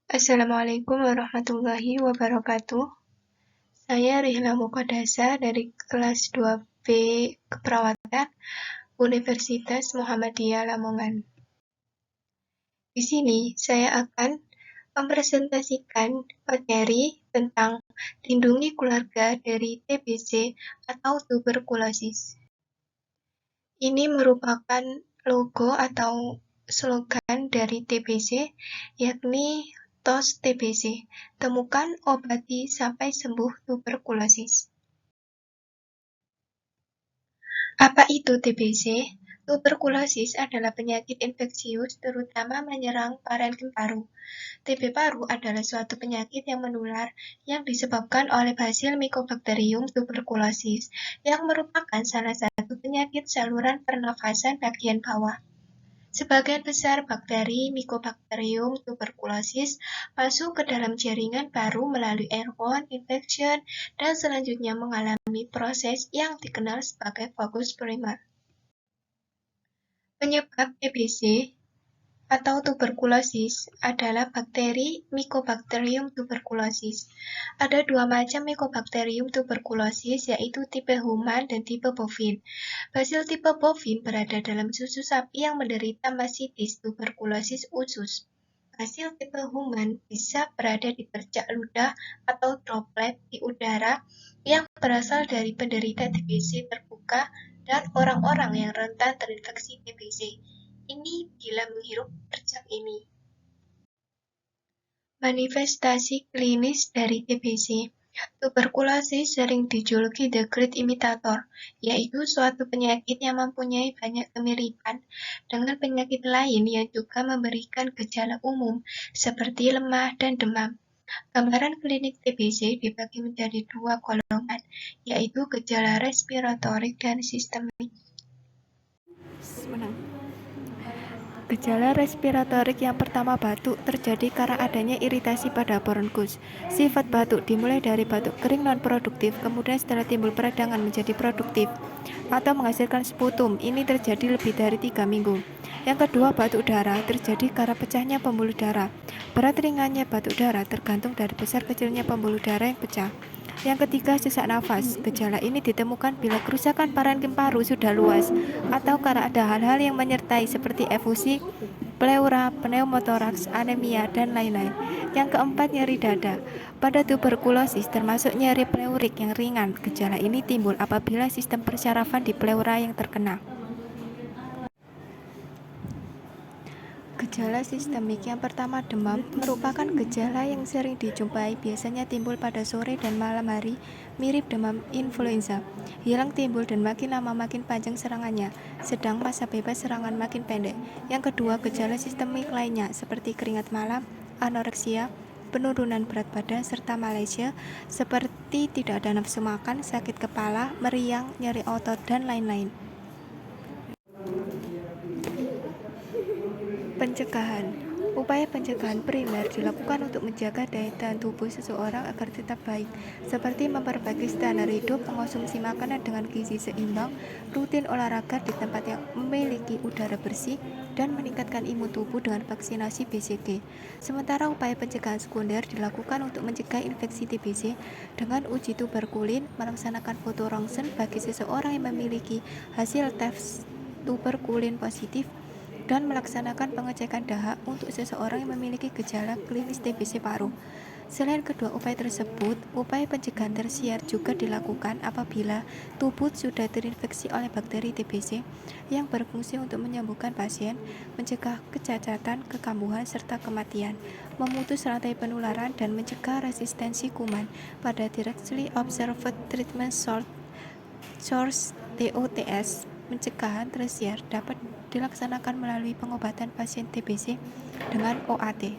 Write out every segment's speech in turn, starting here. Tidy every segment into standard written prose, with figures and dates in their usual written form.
Assalamualaikum warahmatullahi wabarakatuh. Saya Rihla Mukodasa dari kelas 2B Keperawatan Universitas Muhammadiyah Lamongan. Di sini saya akan mempresentasikan materi tentang lindungi keluarga dari TBC atau tuberkulosis. Ini merupakan logo atau slogan dari TBC, yakni TOS TBC, temukan, obati, sampai sembuh tuberkulosis. Apa itu TBC? Tuberkulosis adalah penyakit infeksius terutama menyerang parenkim paru. TB paru adalah suatu penyakit yang menular yang disebabkan oleh basil Mycobacterium tuberculosis yang merupakan salah satu penyakit saluran pernafasan bagian bawah. Sebagian besar bakteri Mycobacterium tuberculosis masuk ke dalam jaringan paru melalui airborne infection dan selanjutnya mengalami proses yang dikenal sebagai vagus primer. Penyebab TBC atau tuberkulosis adalah bakteri Mycobacterium tuberculosis. Ada dua macam Mycobacterium tuberculosis, yaitu tipe human dan tipe bovin. Basil tipe bovin berada dalam susu sapi yang menderita mastitis tuberkulosis usus. Basil tipe human bisa berada di bercak ludah atau droplet di udara yang berasal dari penderita TBC terbuka dan orang-orang yang rentan terinfeksi TBC. Ini bila menghirup bercak ini. Manifestasi klinis dari TBC. Tuberkulosis sering dijuluki the great imitator, yaitu suatu penyakit yang mempunyai banyak kemiripan dengan penyakit lain yang juga memberikan gejala umum seperti lemah dan demam. Gambaran klinik TBC dibagi menjadi dua golongan, yaitu gejala respiratorik dan sistemik. Gejala respiratorik yang pertama batuk terjadi karena adanya iritasi pada bronkus. Sifat batuk dimulai dari batuk kering non-produktif, kemudian setelah timbul peradangan menjadi produktif atau menghasilkan sputum. Ini terjadi lebih dari 3 minggu. Yang kedua, batuk darah terjadi karena pecahnya pembuluh darah. Berat ringannya batuk darah tergantung dari besar kecilnya pembuluh darah yang pecah. Yang ketiga, sesak nafas. Gejala ini ditemukan bila kerusakan parenkim paru sudah luas atau karena ada hal-hal yang menyertai seperti efusi, pleura, pneumotoraks, anemia, dan lain-lain. Yang keempat, nyeri dada. Pada tuberkulosis termasuk nyeri pleurik yang ringan. Gejala ini timbul apabila sistem persyarafan di pleura yang terkena. Gejala sistemik yang pertama, demam, merupakan gejala yang sering dijumpai, biasanya timbul pada sore dan malam hari, mirip demam influenza. Hilang timbul dan makin lama makin panjang serangannya, sedang masa bebas serangan makin pendek. Yang kedua, gejala sistemik lainnya seperti keringat malam, anoreksia, penurunan berat badan, serta malaise, seperti tidak ada nafsu makan, sakit kepala, meriang, nyeri otot, dan lain-lain. Pencegahan. Upaya pencegahan primer dilakukan untuk menjaga daya tahan tubuh seseorang agar tetap baik, seperti memperbaiki standar hidup, mengonsumsi makanan dengan gizi seimbang, rutin olahraga di tempat yang memiliki udara bersih, dan meningkatkan imun tubuh dengan vaksinasi BCG. Sementara upaya pencegahan sekunder dilakukan untuk mencegah infeksi TBC dengan uji tuberkulin, melaksanakan foto rongsen bagi seseorang yang memiliki hasil tes tuberkulin positif, dan melaksanakan pengecekan dahak untuk seseorang yang memiliki gejala klinis TBC paru. Selain kedua upaya tersebut, upaya pencegahan tersier juga dilakukan apabila tubuh sudah terinfeksi oleh bakteri TBC yang berfungsi untuk menyembuhkan pasien, mencegah kecacatan, kekambuhan, serta kematian, memutus rantai penularan, dan mencegah resistensi kuman. Pada Directly Observed Treatment Source (DOTS), pencegahan tersier dapat dilaksanakan melalui pengobatan pasien TBC dengan OAT.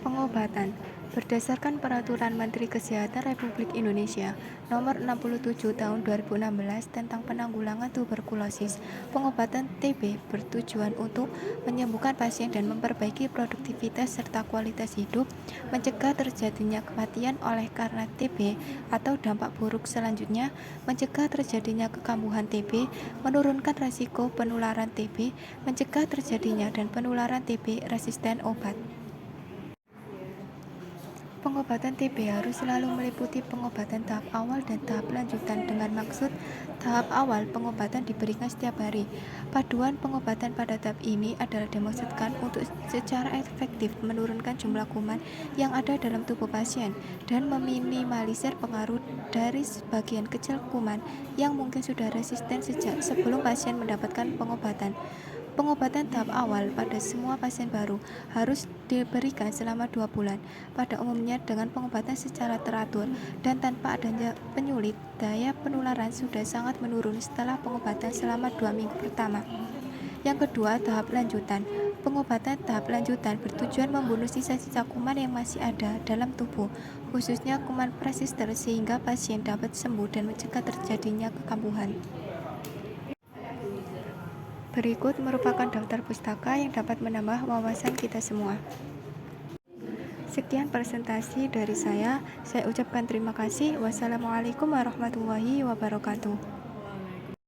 Pengobatan. Berdasarkan Peraturan Menteri Kesehatan Republik Indonesia Nomor 67 Tahun 2016 tentang penanggulangan tuberkulosis, pengobatan TB bertujuan untuk menyembuhkan pasien dan memperbaiki produktivitas serta kualitas hidup, mencegah terjadinya kematian oleh karena TB atau dampak buruk selanjutnya, mencegah terjadinya kekambuhan TB, menurunkan risiko penularan TB, mencegah terjadinya dan penularan TB resisten obat. Pengobatan TB harus selalu meliputi pengobatan tahap awal dan tahap lanjutan dengan maksud tahap awal pengobatan diberikan setiap hari. Paduan pengobatan pada tahap ini adalah dimaksudkan untuk secara efektif menurunkan jumlah kuman yang ada dalam tubuh pasien dan meminimalisir pengaruh dari sebagian kecil kuman yang mungkin sudah resisten sejak sebelum pasien mendapatkan pengobatan. Pengobatan tahap awal pada semua pasien baru harus diberikan selama 2 bulan, pada umumnya dengan pengobatan secara teratur dan tanpa adanya penyulit. Daya penularan sudah sangat menurun setelah pengobatan selama 2 minggu pertama. Yang kedua, tahap lanjutan. Pengobatan tahap lanjutan bertujuan membunuh sisa-sisa kuman yang masih ada dalam tubuh, khususnya kuman persisten, sehingga pasien dapat sembuh dan mencegah terjadinya kekambuhan. Berikut merupakan daftar pustaka yang dapat menambah wawasan kita semua. Sekian presentasi dari saya ucapkan terima kasih. Wassalamualaikum warahmatullahi wabarakatuh.